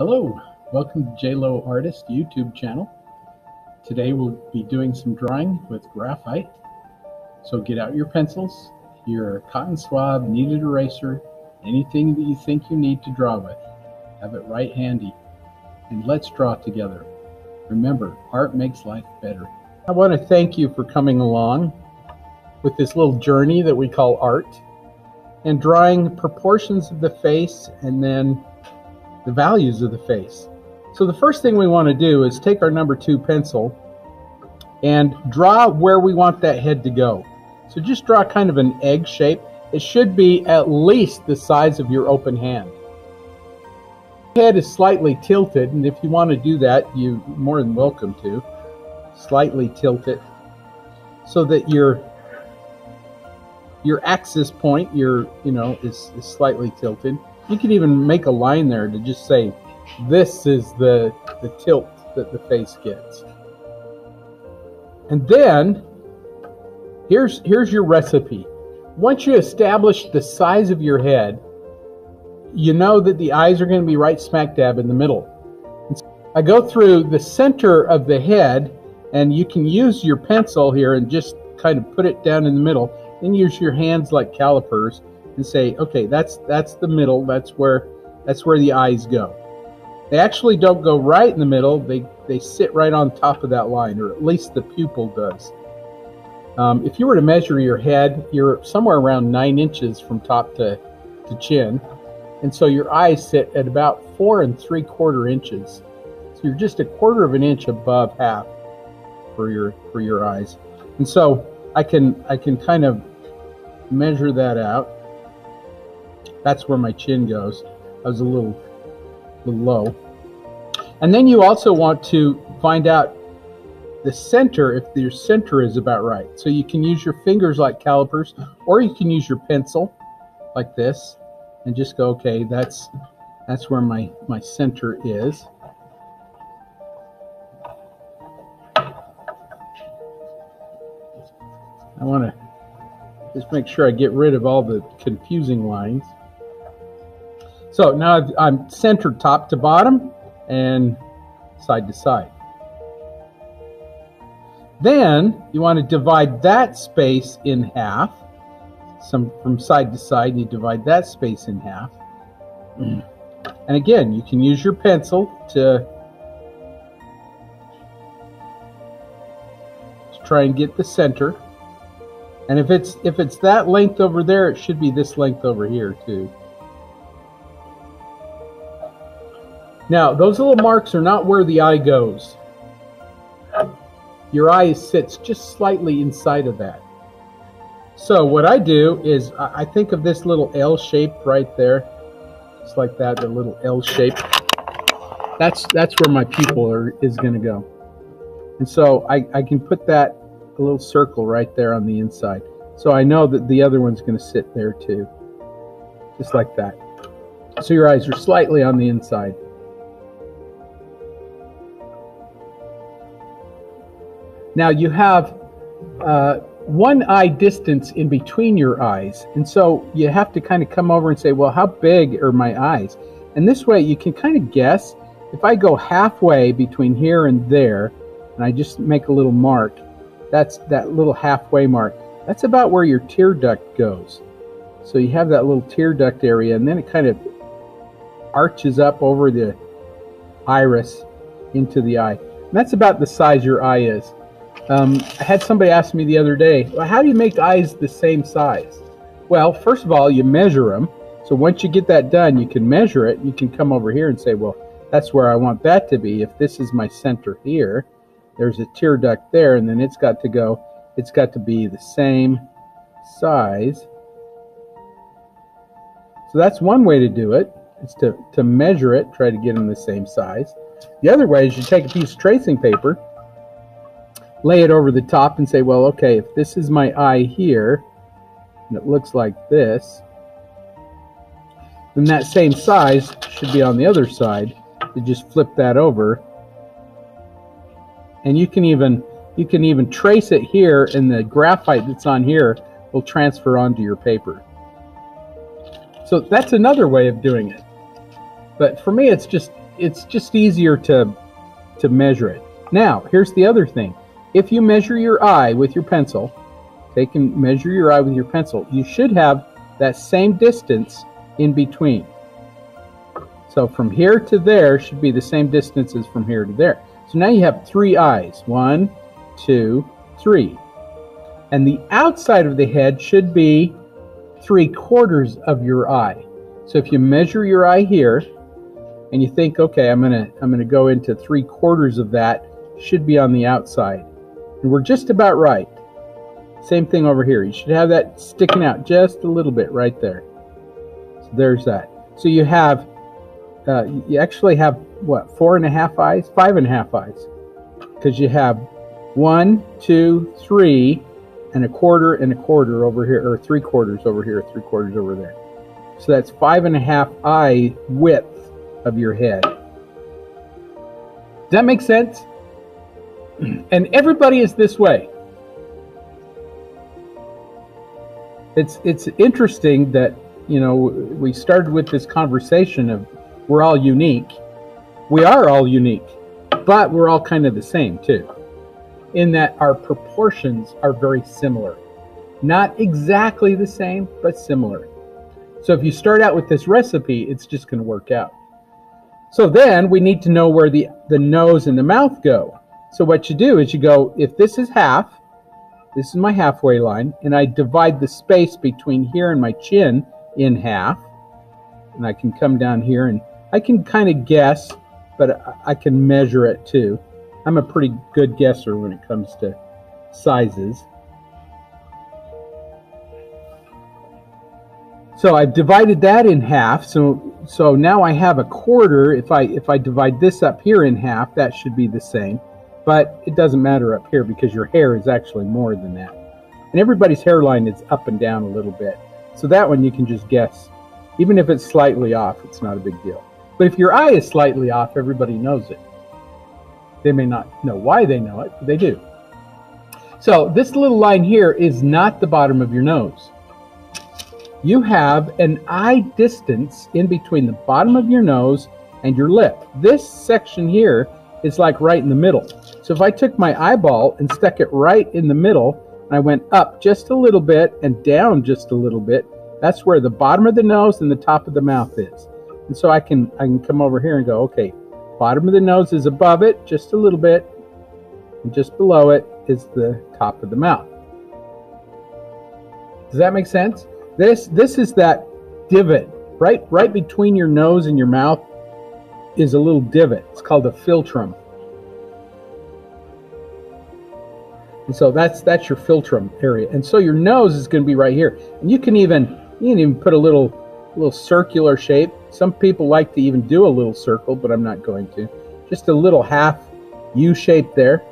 Hello, welcome to J Lowe Artist YouTube channel. Today we'll be doing some drawing with graphite. So get out your pencils, your cotton swab, kneaded eraser, anything that you think you need to draw with. Have it right handy, and let's draw together. Remember, art makes life better. I want to thank you for coming along with this little journey that we call art, and drawing proportions of the face and then the values of the face. So the first thing we want to do is take our number 2 pencil and draw where we want that head to go. So just draw kind of an egg shape. It should be at least the size of your open hand. The head is slightly tilted, and if you want to do that, you're more than welcome to. Slightly tilt it so that your axis point, is slightly tilted. You can even make a line there to just say, this is the tilt that the face gets. And then, here's your recipe. Once you establish the size of your head, you know that the eyes are going to be right smack dab in the middle. And so I go through the center of the head, and you can use your pencil here and just kind of put it down in the middle. Then use your hands like calipers and say, okay, that's the middle. That's where the eyes go. They actually don't go right in the middle. They sit right on top of that line, or at least the pupil does. If you were to measure your head, you're somewhere around 9 inches from top to chin, and so your eyes sit at about 4 3/4 inches. So you're just 1/4 of an inch above half for your eyes. And so I can kind of measure that out. That's where my chin goes. I was a little low. And then you also want to find out the center, if your center is about right. So you can use your fingers like calipers, or you can use your pencil like this and just go, okay, that's where my center is. I want to just make sure I get rid of all the confusing lines. So now I'm centered top to bottom and side to side. Then you want to divide that space in half. From side to side, you divide that space in half. And again, you can use your pencil to try and get the center. And if it's that length over there, it should be this length over here too. Now, those little marks are not where the eye goes. Your eye sits just slightly inside of that. So what I do is I think of this little L shape right there. Just like that, the little L shape. That's where my pupil is going to go. And so I can put that a little circle right there on the inside. So I know that the other one's going to sit there too. Just like that. So your eyes are slightly on the inside. Now you have one eye distance in between your eyes, and so you have to kind of come over and say, well, how big are my eyes? And this way you can kind of guess. If I go halfway between here and there, and I just make a little mark, that's that little halfway mark. That's about where your tear duct goes. So you have that little tear duct area, and then it kind of arches up over the iris into the eye. And that's about the size your eye is. I had somebody ask me the other day, well, how do you make eyes the same size? Well, first of all, you measure them. So once you get that done, you can measure it. You can come over here and say, well, that's where I want that to be. If this is my center here, there's a tear duct there, and then it's got to be the same size. So that's one way to do it, is to measure it, try to get them the same size. The other way is you take a piece of tracing paper, lay it over the top and say, well, okay, if this is my eye here, and it looks like this, then that same size should be on the other side. You just flip that over, and you can even trace it here, and the graphite that's on here will transfer onto your paper. So that's another way of doing it. But for me, it's it's just easier to measure it. Now, here's the other thing. If you measure your eye with your pencil, take and measure your eye with your pencil, you should have that same distance in between. So from here to there should be the same distance as from here to there. So now you have 3 eyes. 1, 2, 3. And the outside of the head should be 3/4 of your eye. So if you measure your eye here, and you think, okay, I'm gonna go into 3/4 of that, should be on the outside. And we're just about right. Same thing over here. You should have that sticking out just a little bit right there. So there's that. So you have, you actually have, what, 4.5 eyes? 5.5 eyes. Because you have 1, 2, 3, and 1/4 and 1/4 over here, or 3/4 over here, 3/4 over there. So that's 5.5 eye width of your head. Does that make sense? And everybody is this way. It's interesting that, you know, we started with this conversation of we're all unique. We are all unique, but we're all kind of the same too, in that our proportions are very similar. Not exactly the same, but similar. So if you start out with this recipe, it's just going to work out. So then we need to know where the nose and the mouth go. So what you do is you go, if this is half, this is my halfway line, and I divide the space between here and my chin in half, and I can come down here and I can kind of guess, but I can measure it too. I'm a pretty good guesser when it comes to sizes. So I've divided that in half, so now I have 1/4. If I divide this up here in half, that should be the same. But it doesn't matter up here because your hair is actually more than that. And everybody's hairline is up and down a little bit. So that one you can just guess. Even if it's slightly off, it's not a big deal. But if your eye is slightly off, everybody knows it. They may not know why they know it, but they do. So this little line here is not the bottom of your nose. You have an eye distance in between the bottom of your nose and your lip. This section here is like right in the middle. So if I took my eyeball and stuck it right in the middle, and I went up just a little bit and down just a little bit, that's where the bottom of the nose and the top of the mouth is. And so I can come over here and go, okay, bottom of the nose is above it just a little bit, and just below it is the top of the mouth. Does that make sense? This is that divot right between your nose and your mouth is a little divot. It's called a philtrum. And so that's your philtrum area. And so your nose is going to be right here. And you can even put a little circular shape. Some people like to even do a little circle, but I'm not going to. Just a little half U shape there.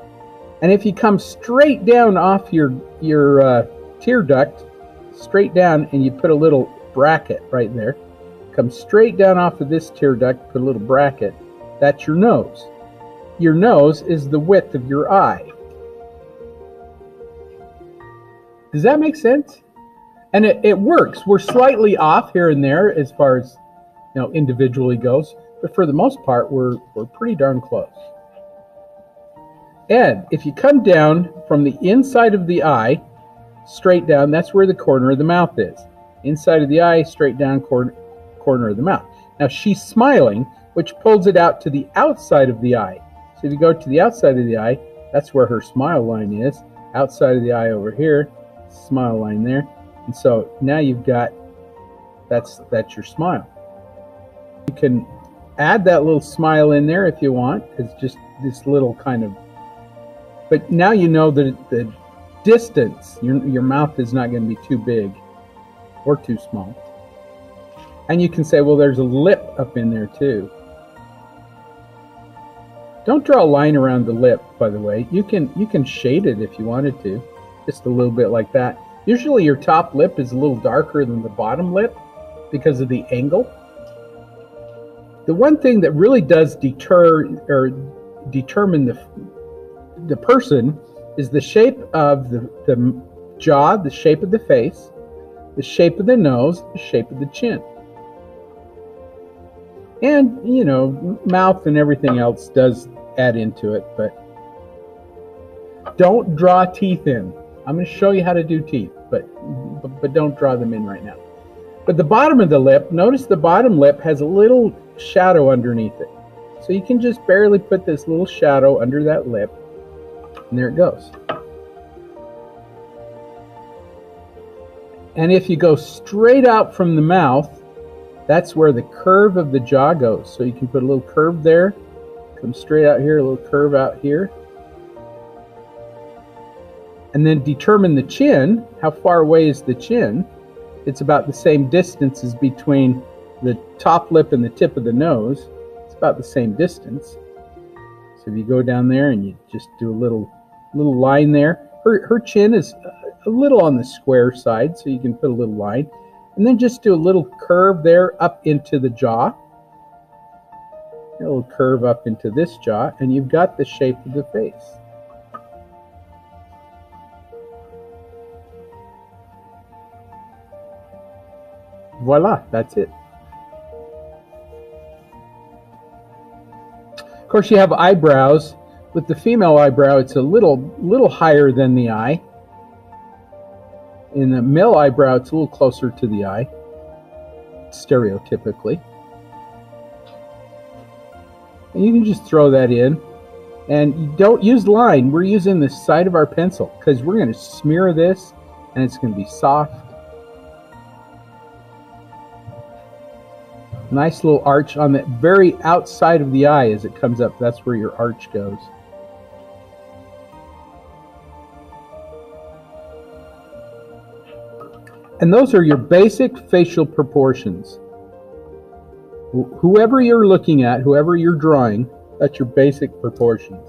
And if you come straight down off your tear duct, straight down, and you put a little bracket right there, come straight down off of this tear duct, put a little bracket, that's your nose. Your nose is the width of your eye. Does that make sense? And it works. We're slightly off here and there as far as, you know, individually goes, but for the most part, we're pretty darn close. And if you come down from the inside of the eye, straight down, that's where the corner of the mouth is. Inside of the eye, straight down, corner of the mouth. Now she's smiling, which pulls it out to the outside of the eye. So if you go to the outside of the eye, that's where her smile line is. Outside of the eye over here, smile line there. And so now you've got, that's your smile. You can add that little smile in there if you want. It's just this little kind of, but now you know that the distance, your mouth is not going to be too big or too small. And you can say, well, there's a lip up in there too. Don't draw a line around the lip, by the way. You can shade it if you wanted to, just a little bit like that. Usually your top lip is a little darker than the bottom lip because of the angle. The one thing that really does deter or determine the person is the shape of the jaw, the shape of the face, the shape of the nose, the shape of the chin. And, you know, mouth and everything else does add into it, but don't draw teeth in. I'm going to show you how to do teeth, but don't draw them in right now. But the bottom of the lip, notice the bottom lip has a little shadow underneath it. So you can just barely put this little shadow under that lip, and there it goes. And if you go straight out from the mouth, that's where the curve of the jaw goes. So you can put a little curve there, come straight out here, a little curve out here. And then determine the chin. How far away is the chin? It's about the same distance as between the top lip and the tip of the nose. It's about the same distance. So if you go down there and you just do a little line there. Her chin is a little on the square side, so you can put a little line. And then just do a little curve there up into the jaw. A little curve up into this jaw, and you've got the shape of the face. Voila, that's it. Of course, you have eyebrows. With the female eyebrow, it's a little higher than the eye. In the male eyebrow, it's a little closer to the eye, stereotypically. And you can just throw that in. And you don't use line. We're using the side of our pencil because we're going to smear this, and it's going to be soft. Nice little arch on the very outside of the eye as it comes up. That's where your arch goes. And those are your basic facial proportions. Whoever you're looking at, whoever you're drawing, that's your basic proportions.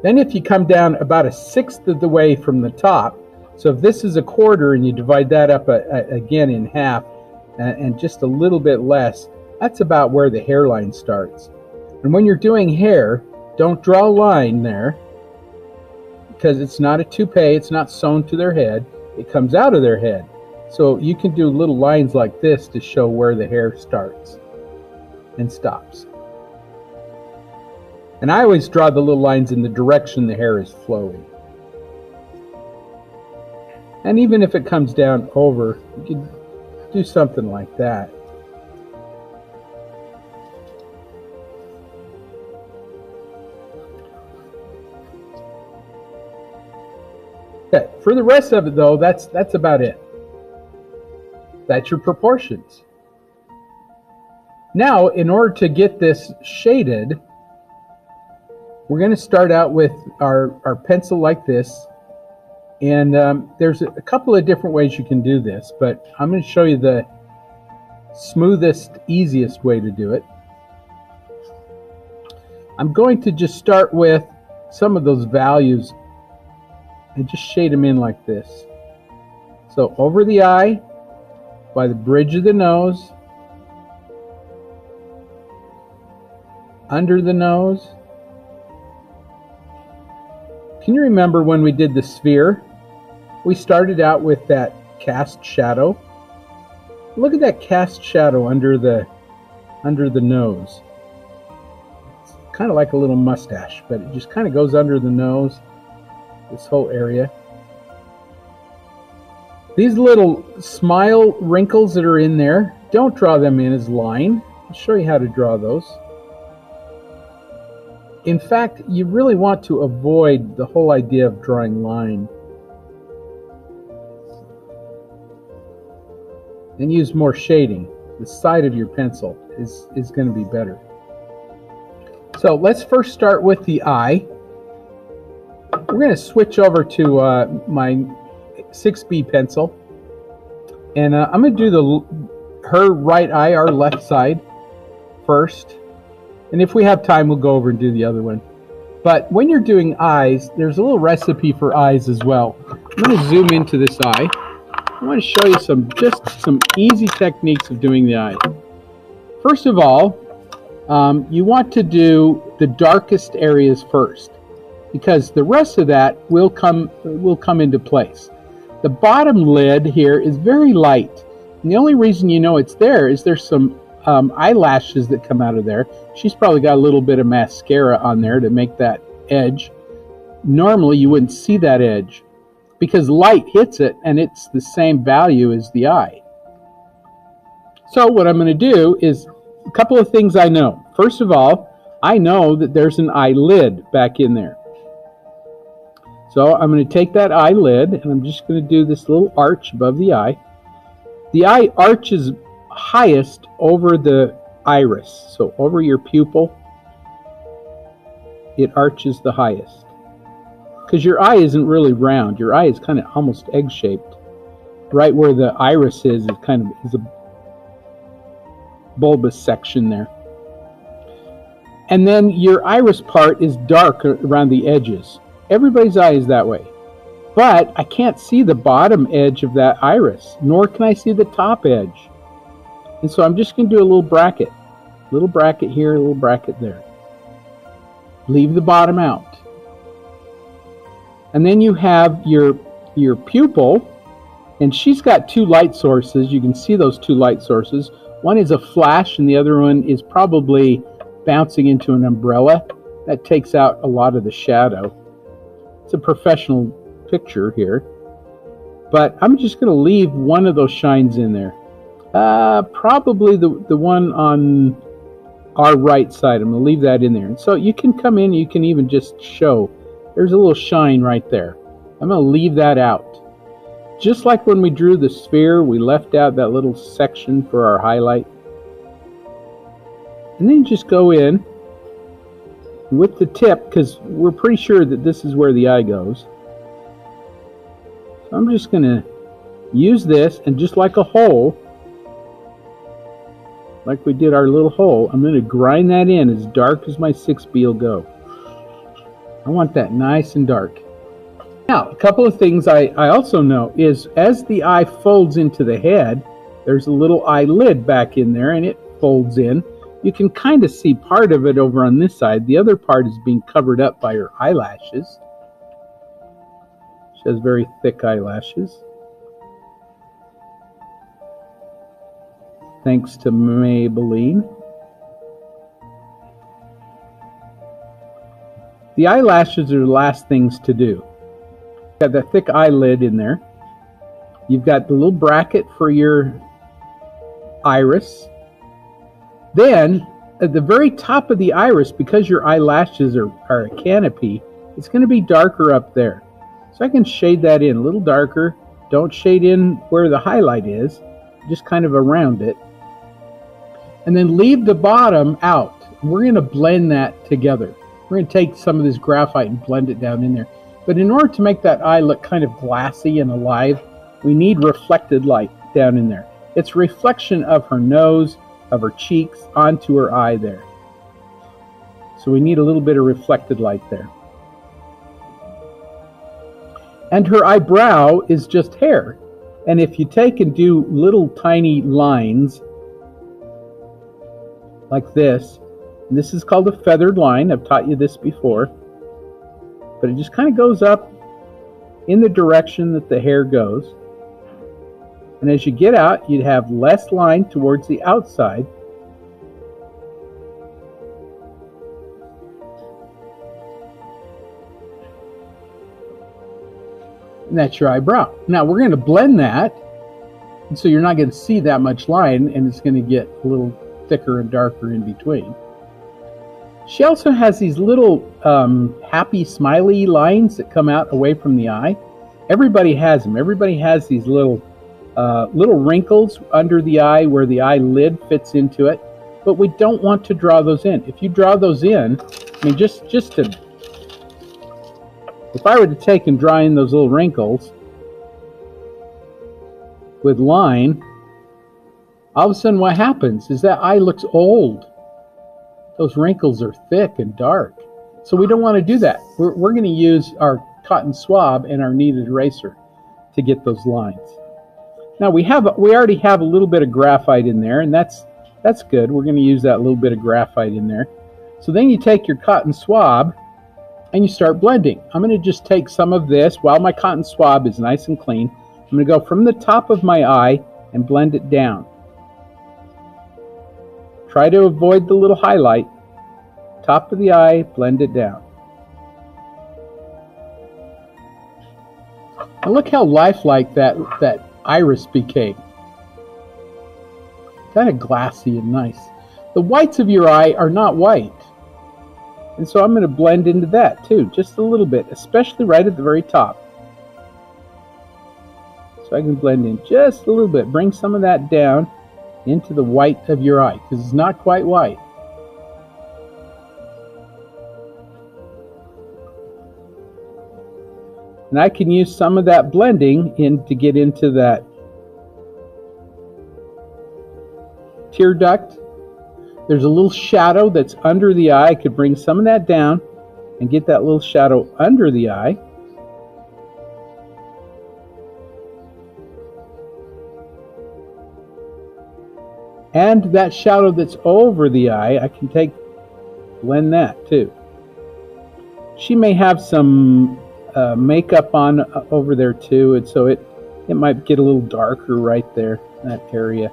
Then if you come down about 1/6 of the way from the top, so if this is 1/4 and you divide that up again in half, and just a little bit less, that's about where the hairline starts. And when you're doing hair, don't draw a line there, because it's not a toupee, it's not sewn to their head, it comes out of their head. So you can do little lines like this to show where the hair starts and stops. And I always draw the little lines in the direction the hair is flowing. And even if it comes down over, you can do something like that. Okay, for the rest of it though, that's about it. That's your proportions. Now, in order to get this shaded, we're going to start out with our pencil like this. And there's a couple of different ways you can do this, but I'm going to show you the smoothest, easiest way to do it. I'm going to just start with some of those values and just shade them in like this. So over the eye, by the bridge of the nose, under the nose. Can you remember when we did the sphere? We started out with that cast shadow. Look at that cast shadow under the nose. It's kind of like a little mustache, but it just kind of goes under the nose, this whole area. These little smile wrinkles that are in there, don't draw them in as line. I'll show you how to draw those. In fact, you really want to avoid the whole idea of drawing line. And use more shading. The side of your pencil is going to be better. So let's first start with the eye. We're going to switch over to my 6B pencil. And I'm going to do her right eye, our left side, first. And if we have time, we'll go over and do the other one. But when you're doing eyes, there's a little recipe for eyes as well. I'm going to zoom into this eye. I want to show you some easy techniques of doing the eye. First of all, you want to do the darkest areas first, because the rest of that will come into place. The bottom lid here is very light, and the only reason you know it's there is there's some eyelashes that come out of there. She's probably got a little bit of mascara on there to make that edge. Normally you wouldn't see that edge because light hits it and it's the same value as the eye. So what I'm going to do is a couple of things I know. First of all, I know that there's an eyelid back in there. So I'm going to take that eyelid and I'm just going to do this little arch above the eye. The eye arches highest over the iris. So over your pupil, it arches the highest. Because your eye isn't really round. Your eye is kind of almost egg-shaped. Right where the iris is kind of is a bulbous section there. And then your iris part is dark around the edges. Everybody's eye is that way. But I can't see the bottom edge of that iris, nor can I see the top edge. And so I'm just going to do a little bracket. A little bracket here, a little bracket there. Leave the bottom out. And then you have your pupil, and she's got two light sources. You can see those two light sources. One is a flash, and the other one is probably bouncing into an umbrella. That takes out a lot of the shadow. It's a professional picture here. But I'm just going to leave one of those shines in there. Probably the one on our right side. I'm going to leave that in there. And so you can come in, you can even just show. There's a little shine right there. I'm going to leave that out. Just like when we drew the sphere, we left out that little section for our highlight. And then just go in with the tip, because we're pretty sure that this is where the eye goes. So I'm just going to use this, and just like a hole, like we did our little hole, I'm going to grind that in as dark as my 6B will go. I want that nice and dark. Now, a couple of things I also know is as the eye folds into the head, there's a little eyelid back in there, and it folds in. You can kind of see part of it over on this side. The other part is being covered up by her eyelashes. She has very thick eyelashes. Thanks to Maybelline. The eyelashes are the last things to do. You've got that thick eyelid in there. You've got the little bracket for your iris. Then, at the very top of the iris, because your eyelashes are a canopy, it's going to be darker up there. So I can shade that in a little darker. Don't shade in where the highlight is, just kind of around it. And then leave the bottom out. We're going to blend that together. We're going to take some of this graphite and blend it down in there. But in order to make that eye look kind of glassy and alive, we need reflected light down in there. It's reflection of her nose, of her cheeks, onto her eye there. So we need a little bit of reflected light there. And her eyebrow is just hair. And if you take and do little tiny lines like this, and this is called a feathered line. I've taught you this before. But it just kind of goes up in the direction that the hair goes. And as you get out, you'd have less line towards the outside. And that's your eyebrow. Now we're going to blend that. And so you're not going to see that much line, and it's going to get a little thicker and darker in between. She also has these little happy smiley lines that come out away from the eye. Everybody has them. Everybody has these little wrinkles under the eye where the eyelid fits into it. But we don't want to draw those in. If you draw those in, I mean, just to, if I were to take and draw in those little wrinkles with line, all of a sudden what happens is that eye looks old. Those wrinkles are thick and dark. So we don't want to do that. We're going to use our cotton swab and our kneaded eraser to get those lines. Now we already have a little bit of graphite in there, and that's good. We're going to use that little bit of graphite in there. So then you take your cotton swab and you start blending. I'm going to just take some of this while my cotton swab is nice and clean. I'm going to go from the top of my eye and blend it down. Try to avoid the little highlight. Top of the eye, blend it down. And look how lifelike that iris became. Kind of glassy and nice. The whites of your eye are not white. And so I'm going to blend into that too, just a little bit, especially right at the very top. So I can blend in just a little bit. Bring some of that down into the white of your eye, because it's not quite white. And I can use some of that blending to get into that tear duct. There's a little shadow that's under the eye. I could bring some of that down and get that little shadow under the eye. And that shadow that's over the eye, I can blend that too. She may have some makeup on over there too, and so it might get a little darker right there in that area.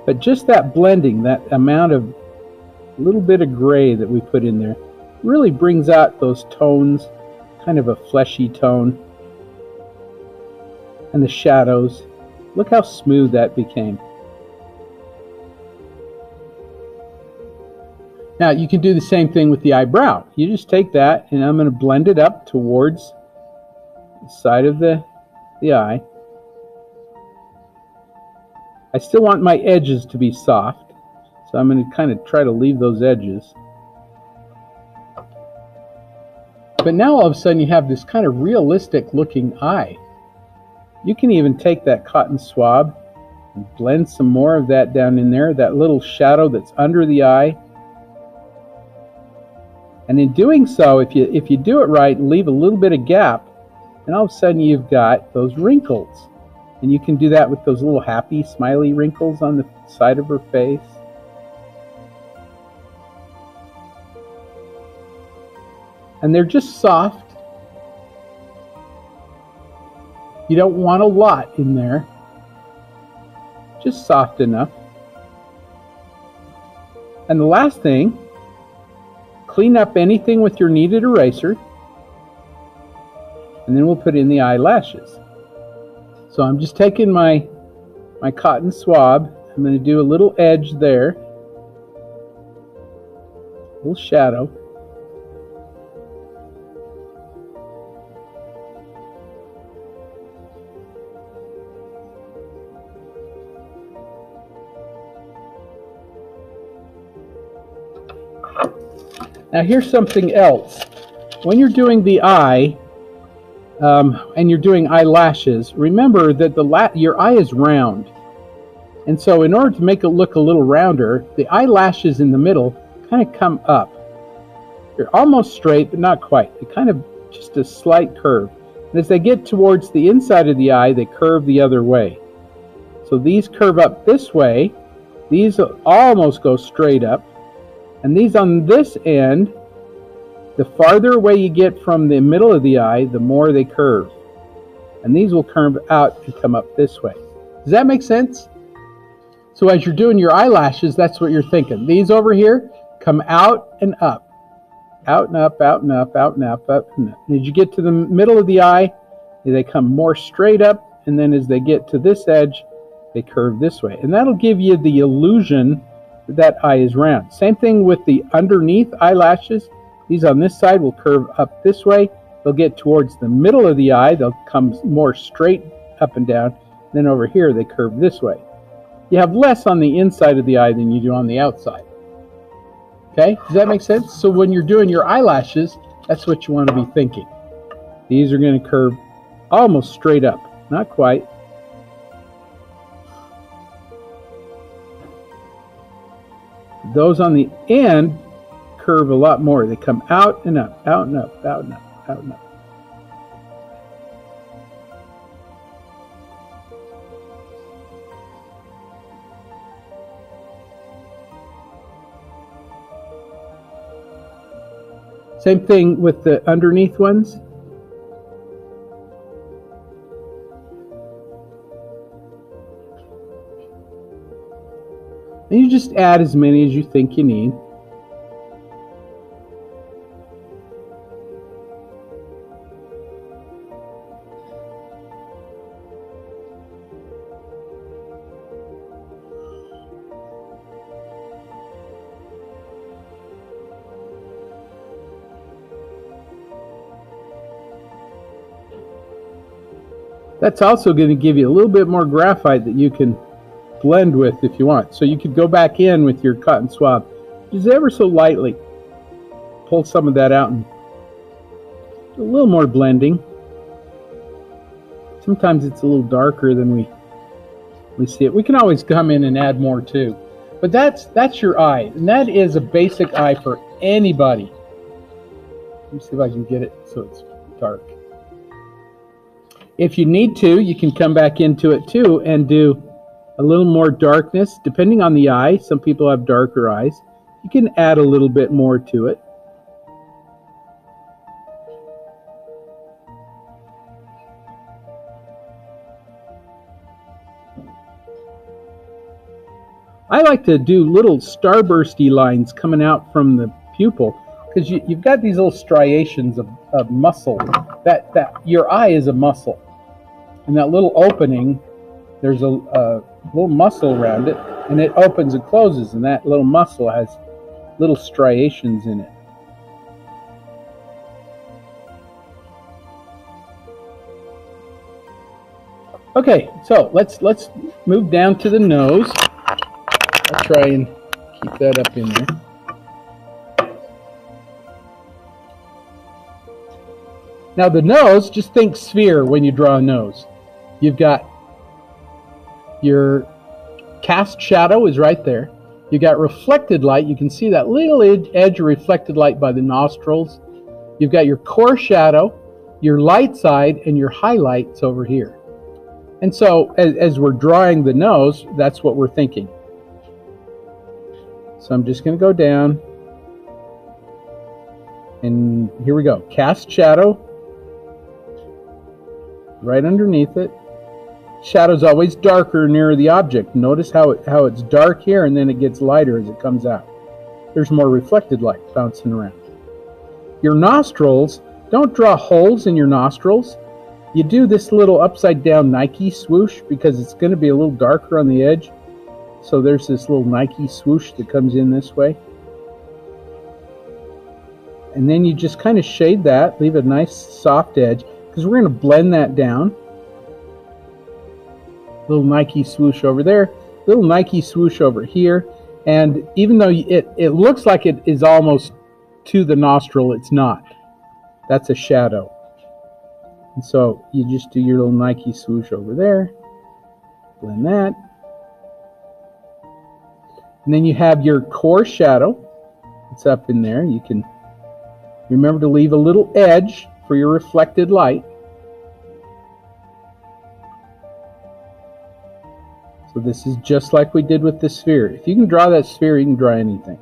But just that blending, that amount of little bit of gray that we put in there, really brings out those tones, kind of a fleshy tone. And the shadows. Look how smooth that became. Now you can do the same thing with the eyebrow. You just take that, and I'm going to blend it up towards the side of the eye. I still want my edges to be soft, so I'm going to kind of try to leave those edges. But now all of a sudden you have this kind of realistic looking eye. You can even take that cotton swab and blend some more of that down in there, that little shadow that's under the eye. And in doing so, if you do it right and leave a little bit of gap, and all of a sudden you've got those wrinkles. And you can do that with those little happy, smiley wrinkles on the side of her face. And they're just soft. You don't want a lot in there. Just soft enough. And the last thing, clean up anything with your kneaded eraser. And then we'll put in the eyelashes. So I'm just taking my cotton swab. I'm going to do a little edge there. A little shadow. Now here's something else. When you're doing the eye, and you're doing eyelashes, remember that your eye is round. And so in order to make it look a little rounder, the eyelashes in the middle kind of come up. They're almost straight, but not quite. They kind of just a slight curve. And as they get towards the inside of the eye, they curve the other way. So these curve up this way. These almost go straight up. And these on this end, the farther away you get from the middle of the eye, the more they curve. And these will curve out and come up this way. Does that make sense? So as you're doing your eyelashes, that's what you're thinking. These over here come out and up. Out and up, out and up, out and up, up and up. And as you get to the middle of the eye, they come more straight up. And then as they get to this edge, they curve this way. And that'll give you the illusion that eye is round. Same thing with the underneath eyelashes. These on this side will curve up this way. They'll get towards the middle of the eye. They'll come more straight up and down. Then over here they curve this way. You have less on the inside of the eye than you do on the outside. Okay, does that make sense? So when you're doing your eyelashes, that's what you want to be thinking. These are going to curve almost straight up. Not quite. Those on the end curve a lot more. They come out and up, out and up, out and up, out and up. Same thing with the underneath ones. And you just add as many as you think you need. That's also going to give you a little bit more graphite that you can blend with if you want. So you could go back in with your cotton swab just ever so lightly. Pull some of that out and do a little more blending. Sometimes it's a little darker than we see it. We can always come in and add more too. But that's your eye. And that is a basic eye for anybody. Let me see if I can get it so it's dark. If you need to, you can come back into it too and do a little more darkness, depending on the eye. Some people have darker eyes. You can add a little bit more to it. I like to do little starbursty lines coming out from the pupil, because you've got these little striations of muscle. That your eye is a muscle. And that little opening, there's a little muscle around it, and it opens and closes, and that little muscle has little striations in it. Okay, so let's move down to the nose. I'll try and keep that up in there. Now the nose, just think sphere when you draw a nose. You've got your cast shadow is right there. You got reflected light. You can see that little edge of reflected light by the nostrils. You've got your core shadow, your light side, and your highlights over here. And so as we're drawing the nose, that's what we're thinking. So I'm just going to go down. And here we go. Cast shadow. Right underneath it. Shadow's always darker near the object. Notice how it's dark here, and then it gets lighter as it comes out. There's more reflected light bouncing around. Your nostrils, don't draw holes in your nostrils. You do this little upside down Nike swoosh because it's going to be a little darker on the edge. So there's this little Nike swoosh that comes in this way. And then you just kind of shade that, leave a nice soft edge, because we're going to blend that down. Little Nike swoosh over there, little Nike swoosh over here, and even though it looks like it is almost to the nostril, it's not. That's a shadow. And so you just do your little Nike swoosh over there, blend that, and then you have your core shadow. It's up in there. You can remember to leave a little edge for your reflected light. So this is just like we did with the sphere. If you can draw that sphere, you can draw anything.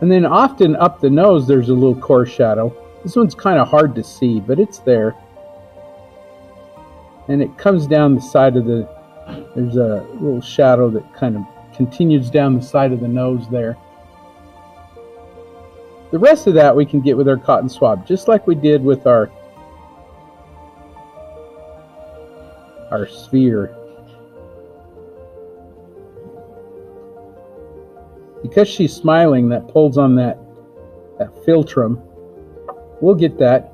And then often up the nose, there's a little core shadow. This one's kind of hard to see, but it's there. And it comes down the side of the, there's a little shadow that kind of continues down the side of the nose there. The rest of that we can get with our cotton swab, just like we did with our sphere. Because she's smiling, that pulls on that philtrum. We'll get that.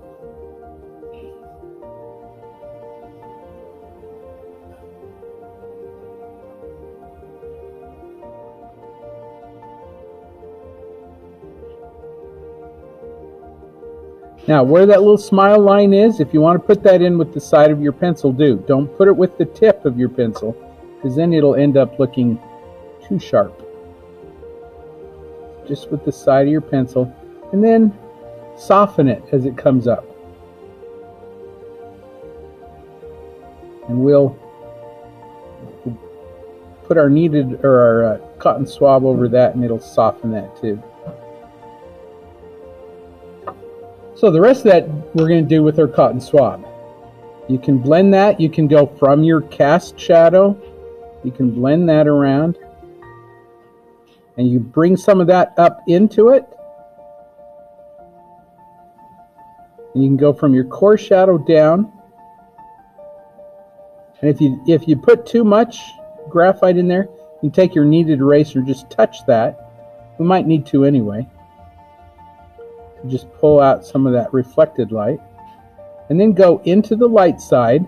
Now, where that little smile line is, if you want to put that in with the side of your pencil, do. Don't put it with the tip of your pencil, because then it'll end up looking too sharp. Just with the side of your pencil, and then soften it as it comes up. And we'll put our kneaded or our cotton swab over that, and it'll soften that too. So the rest of that we're going to do with our cotton swab. You can blend that. You can go from your cast shadow. You can blend that around. And you bring some of that up into it. And you can go from your core shadow down. And if you put too much graphite in there, you can take your kneaded eraser and just touch that. We might need to anyway. Just pull out some of that reflected light. And then go into the light side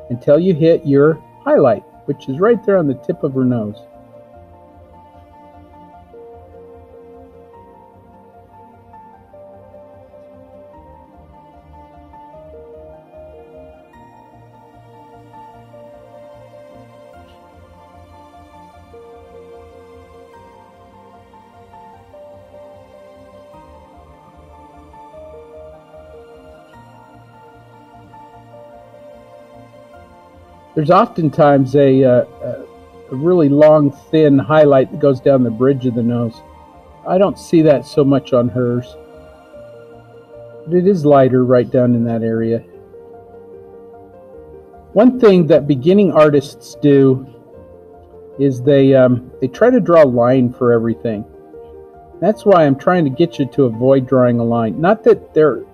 until you hit your highlight, which is right there on the tip of her nose. There's oftentimes a really long, thin highlight that goes down the bridge of the nose. I don't see that so much on hers, but it is lighter right down in that area. One thing that beginning artists do is they try to draw a line for everything. That's why I'm trying to get you to avoid drawing a line. Not that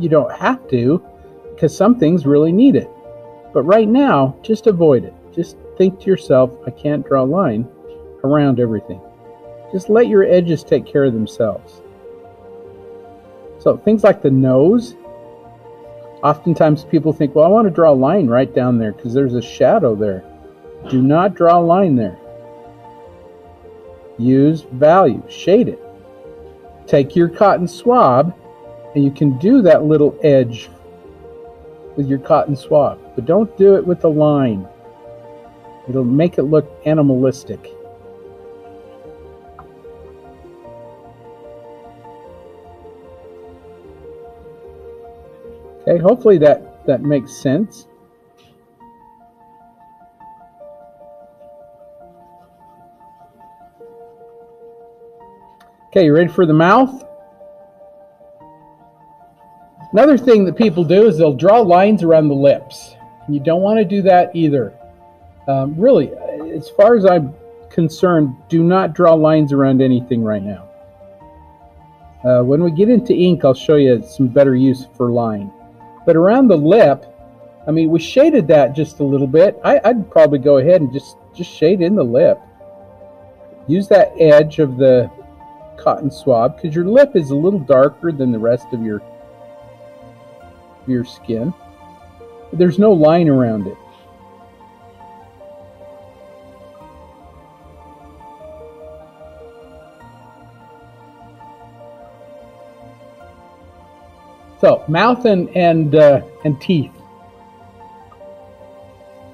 you don't have to, because some things really need it. But right now, just avoid it. Just think to yourself, I can't draw a line around everything. Just let your edges take care of themselves. So things like the nose, oftentimes people think, well, I want to draw a line right down there because there's a shadow there. Do not draw a line there. Use value, shade it. Take your cotton swab and you can do that little edge with your cotton swab, but don't do it with a line. It'll make it look animalistic. Okay, hopefully that makes sense. Okay, you ready for the mouth? Another thing that people do is they'll draw lines around the lips. You don't want to do that either. Really, as far as I'm concerned, do not draw lines around anything right now. When we get into ink, I'll show you some better use for line. But around the lip, I mean, we shaded that just a little bit. I'd probably go ahead and just shade in the lip. Use that edge of the cotton swab, because your lip is a little darker than the rest of your skin. There's no line around it. So mouth and teeth.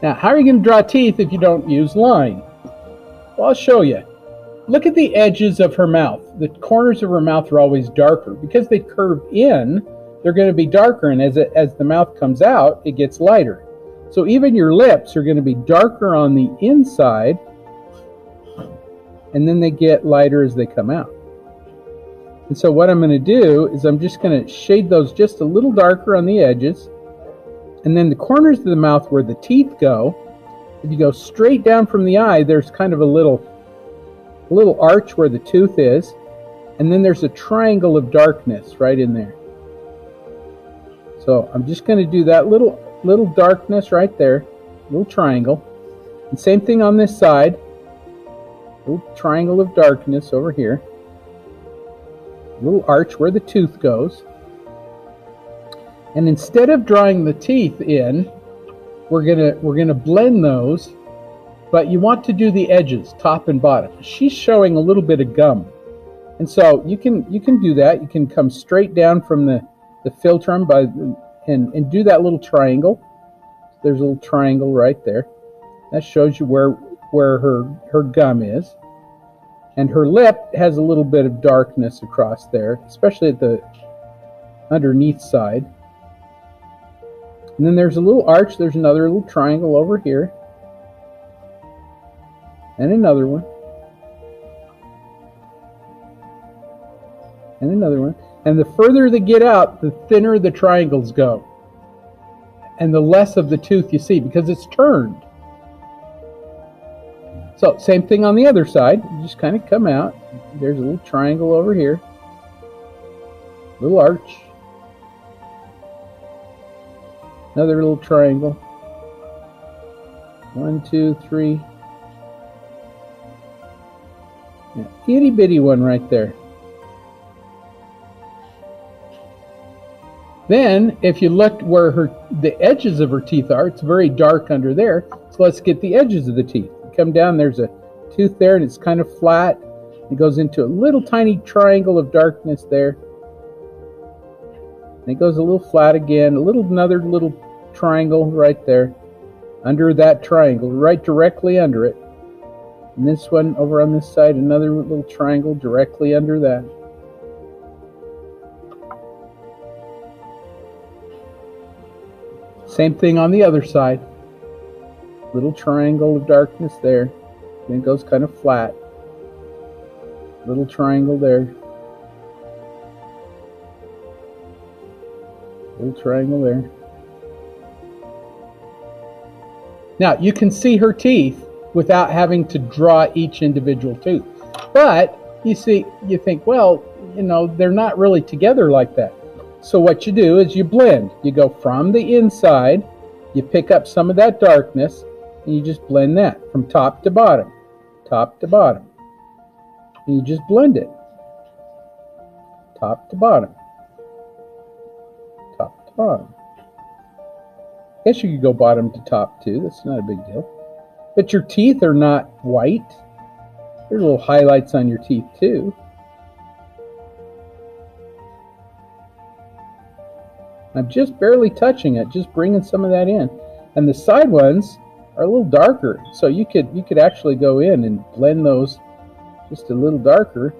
Now, how are you going to draw teeth if you don't use line? Well, I'll show you. Look at the edges of her mouth. The corners of her mouth are always darker because they curve in. They're going to be darker, and as the mouth comes out, it gets lighter. So even your lips are going to be darker on the inside, and then they get lighter as they come out. And so what I'm going to do is I'm just going to shade those just a little darker on the edges, and then the corners of the mouth where the teeth go, if you go straight down from the eye, there's kind of a little arch where the tooth is, and then there's a triangle of darkness right in there. So I'm just going to do that little darkness right there, little triangle. And same thing on this side, little triangle of darkness over here, little arch where the tooth goes. And instead of drawing the teeth in, we're gonna blend those, but you want to do the edges, top and bottom. She's showing a little bit of gum, and so you can do that. You can come straight down from the philtrum and do that little triangle. There's a little triangle right there. That shows you where her gum is. And her lip has a little bit of darkness across there, especially at the underneath side. And then there's a little arch. There's another little triangle over here. And another one. And another one. And the further they get out, the thinner the triangles go. And the less of the tooth you see because it's turned. So same thing on the other side. You just kind of come out. There's a little triangle over here. Little arch. Another little triangle. 1, 2, 3. Yeah, itty bitty one right there. Then, if you look where the edges of her teeth are, it's very dark under there. So let's get the edges of the teeth. You come down, there's a tooth there, and it's kind of flat. It goes into a little tiny triangle of darkness there. And it goes a little flat again, another little triangle right there. Under that triangle, right directly under it. And this one over on this side, another little triangle directly under that. Same thing on the other side. Little triangle of darkness there. Then it goes kind of flat. Little triangle there. Little triangle there. Now, you can see her teeth without having to draw each individual tooth. But, you think, well, they're not really together like that. So what you do is you blend. You go from the inside, you pick up some of that darkness, and you just blend that from top to bottom. Top to bottom. And you just blend it. Top to bottom. Top to bottom. I guess you could go bottom to top too. That's not a big deal. But your teeth are not white. There's little highlights on your teeth too. I'm just barely touching it, just bringing some of that in. And the side ones are a little darker, so you could actually go in and blend those just a little darker.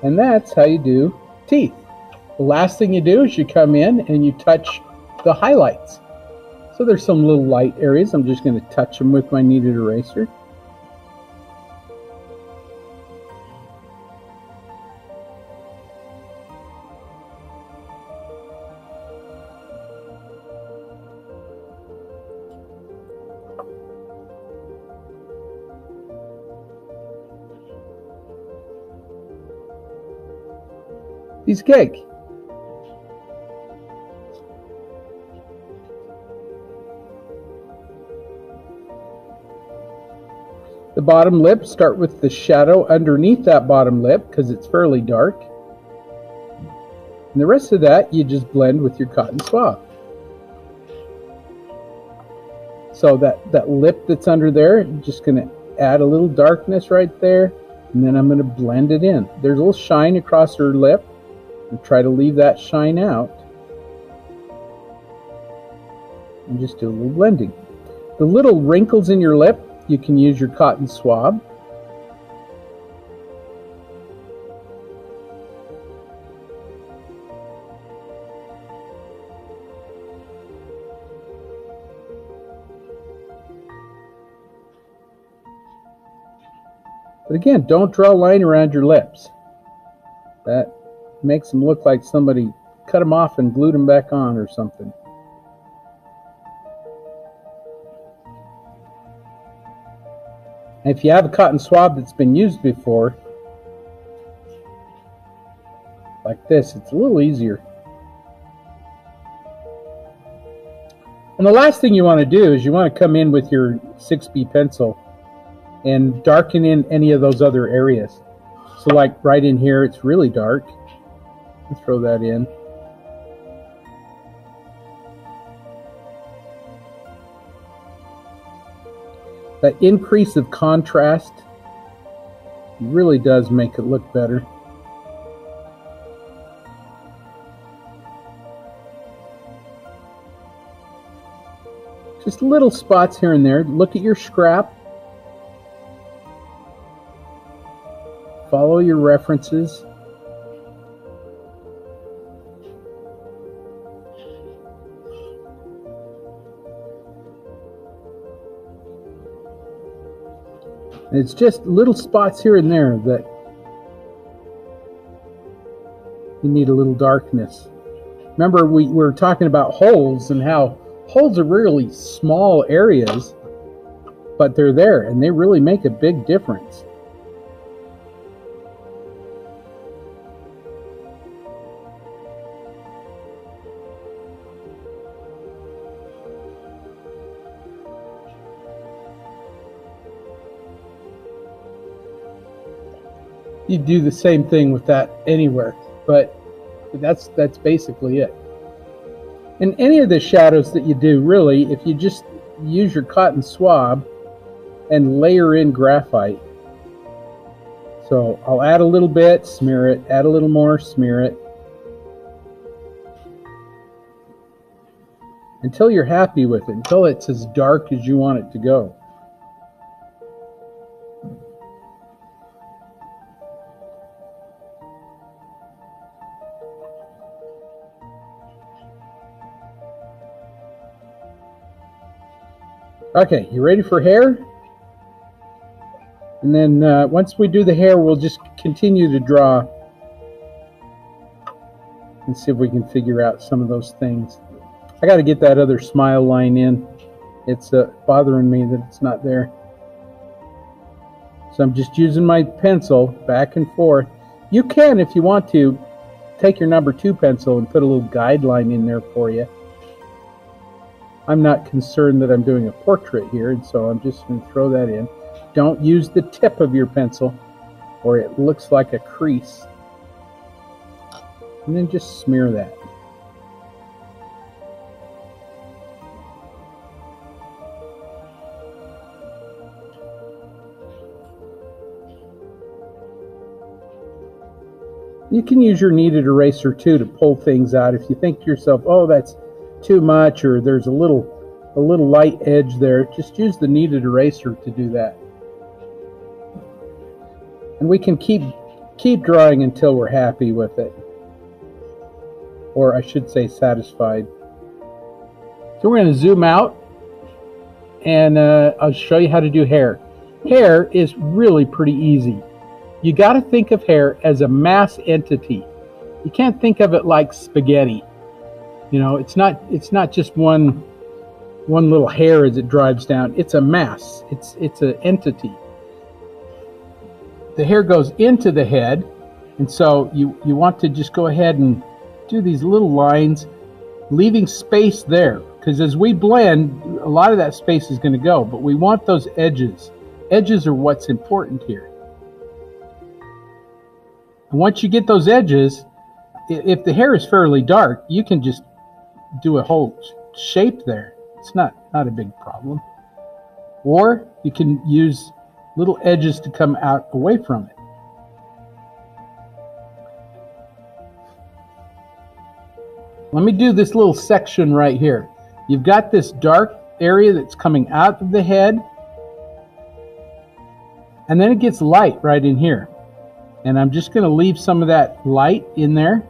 And that's how you do teeth. The last thing you do is you come in and you touch the highlights. So there's some little light areas. I'm just going to touch them with my kneaded eraser. Piece of cake. The bottom lip, start with the shadow underneath that bottom lip because it's fairly dark. And the rest of that you just blend with your cotton swab. So that lip that's under there, I'm just going to add a little darkness right there, and then I'm going to blend it in. There's a little shine across her lip, and try to leave that shine out. And just do a little blending. The little wrinkles in your lip, you can use your cotton swab. But again, don't draw a line around your lips. That makes them look like somebody cut them off and glued them back on or something. And if you have a cotton swab that's been used before, like this, it's a little easier. And the last thing you want to do is you want to come in with your 6B pencil and darken in any of those other areas. So like right in here, it's really dark. Let's throw that in. That increase of contrast really does make it look better. Just little spots here and there. Look at your scrap. follow your references. And it's just little spots here and there that you need a little darkness. Remember, we were talking about holes and how holes are really small areas, but they're there and they really make a big difference. You do the same thing with that anywhere, but that's basically it. And any of the shadows that you do, really, if you just use your cotton swab and layer in graphite. So I'll add a little bit, smear it, add a little more, smear it, until you're happy with it, until it's as dark as you want it to go. Okay, you ready for hair? And then once we do the hair, we'll just continue to draw and see if we can figure out some of those things. I got to get that other smile line in. It's bothering me that it's not there. So I'm just using my pencil back and forth. You can, if you want to, take your number 2 pencil and put a little guideline in there for you. I'm not concerned that I'm doing a portrait here, and so I'm just going to throw that in. Don't use the tip of your pencil or it looks like a crease. And then just smear that. You can use your kneaded eraser too to pull things out. If you think to yourself, oh, that's too much, or there's a little light edge there, just use the kneaded eraser to do that. And we can keep drawing until we're happy with it, or I should say satisfied. So we're going to zoom out and I'll show you how to do hair. Hair is really pretty easy. You got to think of hair as a mass entity. You can't think of it like spaghetti. You know, it's not just one little hair as it drives down. It's a mass. It's an entity. The hair goes into the head, and so you want to just go ahead and do these little lines, leaving space there, because as we blend, a lot of that space is going to go, but we want those edges. Edges are what's important here. And once you get those edges, if the hair is fairly dark, you can just do a whole shape there. It's not a big problem. Or you can use little edges to come out away from it. Let me do this little section right here. You've got this dark area that's coming out of the head, and then it gets light right in here. And I'm just going to leave some of that light in there.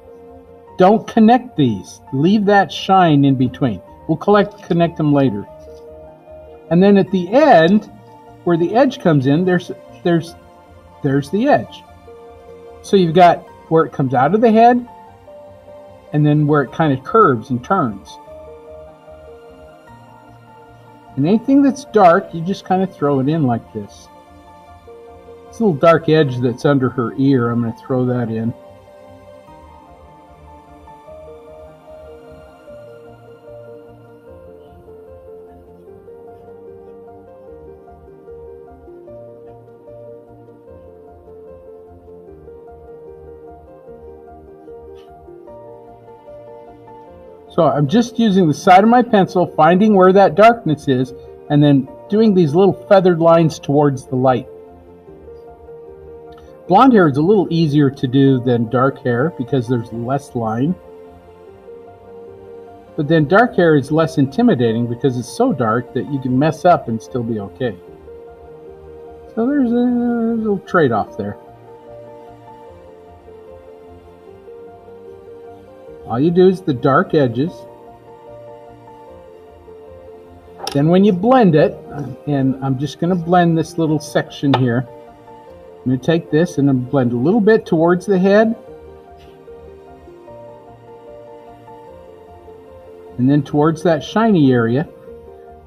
Don't connect these. Leave that shine in between. We'll connect them later. And then at the end, where the edge comes in, there's the edge. So you've got where it comes out of the head, and then where it kind of curves and turns. And anything that's dark, you just kind of throw it in like this. This little dark edge that's under her ear, I'm going to throw that in. So I'm just using the side of my pencil, finding where that darkness is, and then doing these little feathered lines towards the light. Blonde hair is a little easier to do than dark hair because there's less line. But then dark hair is less intimidating because it's so dark that you can mess up and still be okay. So there's a little trade-off there. All you do is the dark edges. Then when you blend it, and I'm just going to blend this little section here. I'm going to take this and then blend a little bit towards the head. And then towards that shiny area.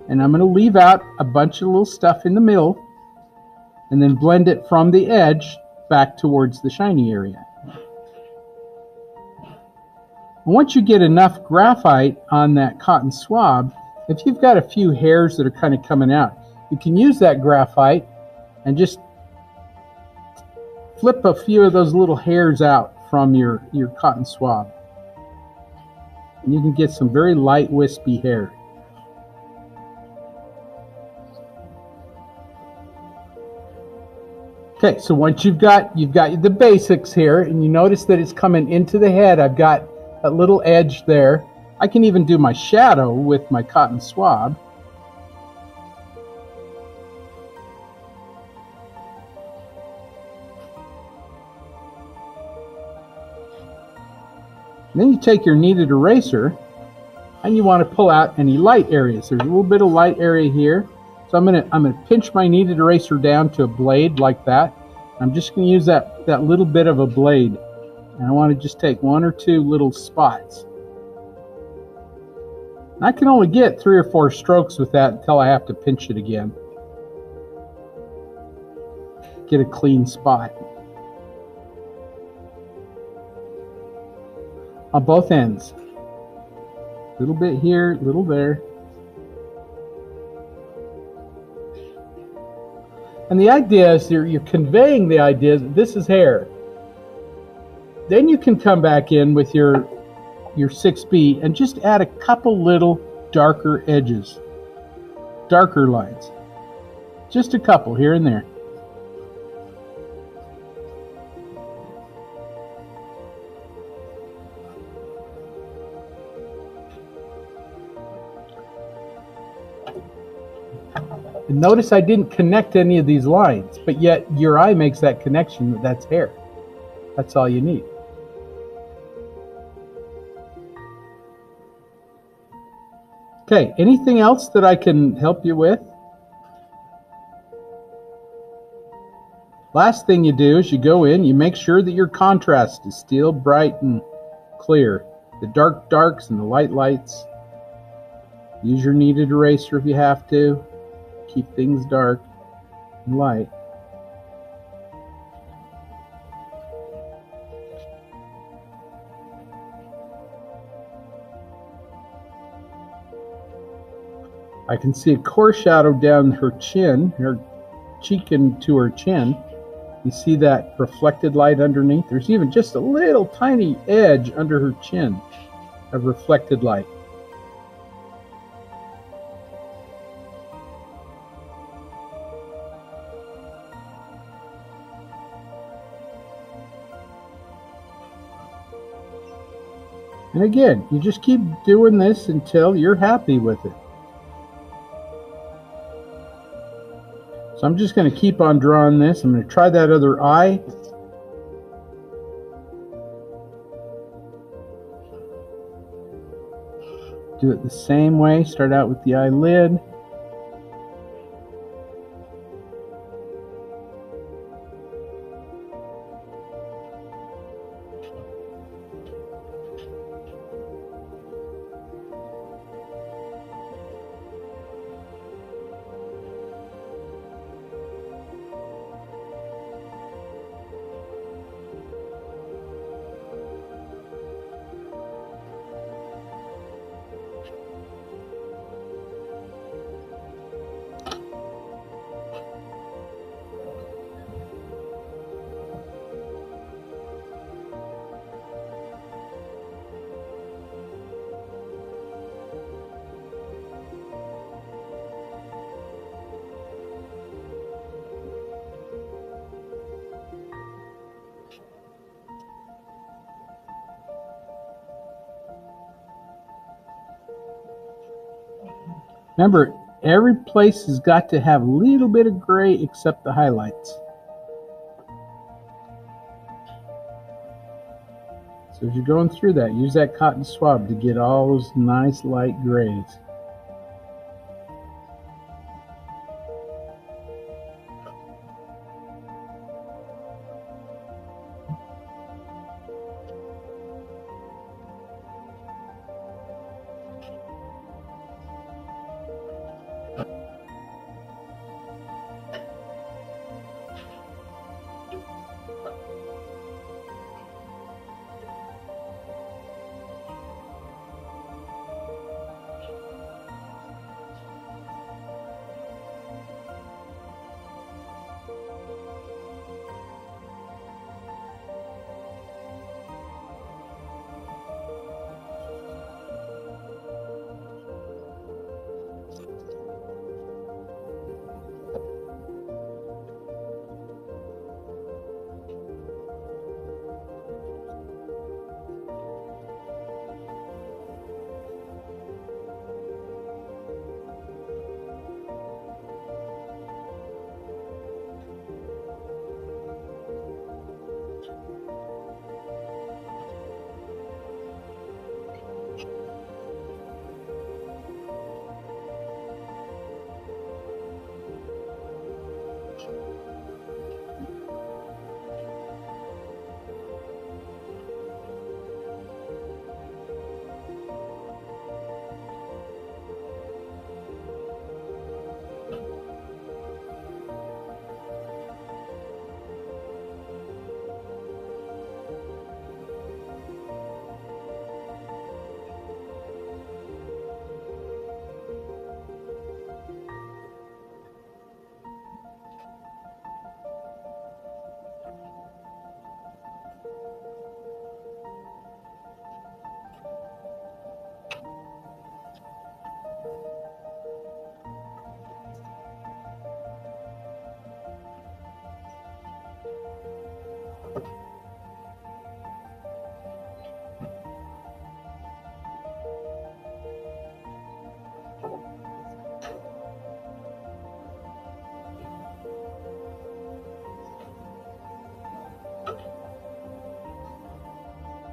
And I'm going to leave out a bunch of little stuff in the middle. And then blend it from the edge back towards the shiny area. Once you get enough graphite on that cotton swab, if you've got a few hairs that are kind of coming out, you can use that graphite and just flip a few of those little hairs out from your cotton swab. And you can get some very light, wispy hair. Okay, so once you've got the basics here, and you notice that it's coming into the head, I've got a little edge there. I can even do my shadow with my cotton swab. And then you take your kneaded eraser and you want to pull out any light areas. There's a little bit of light area here. So I'm gonna pinch my kneaded eraser down to a blade like that. I'm just gonna use that little bit of a blade. And I want to just take one or two little spots. And I can only get 3 or 4 strokes with that until I have to pinch it again. Get a clean spot. On both ends. A little bit here, a little there. And the idea is you're conveying the idea that this is hair. Then you can come back in with your 6B and just add a couple little darker edges, darker lines. Just a couple here and there. And notice I didn't connect any of these lines, but yet your eye makes that connection that that's hair. That's all you need. Okay, anything else that I can help you with? Last thing you do is you go in, you make sure that your contrast is still bright and clear. The dark darks and the light lights. Use your kneaded eraser if you have to. Keep things dark and light. I can see a core shadow down her chin, her cheek into her chin. You see that reflected light underneath? There's even just a little tiny edge under her chin of reflected light. And again, you just keep doing this until you're happy with it. So I'm just going to keep on drawing this. I'm going to try that other eye. Do it the same way. Start out with the eyelid. Remember, every place has got to have a little bit of gray except the highlights. So as you're going through that, use that cotton swab to get all those nice light grays.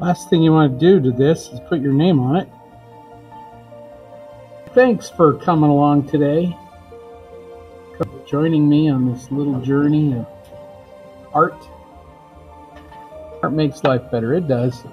Last thing you want to do to this is put your name on it. Thanks for coming along today, joining me on this little journey of art. Art makes life better, it does.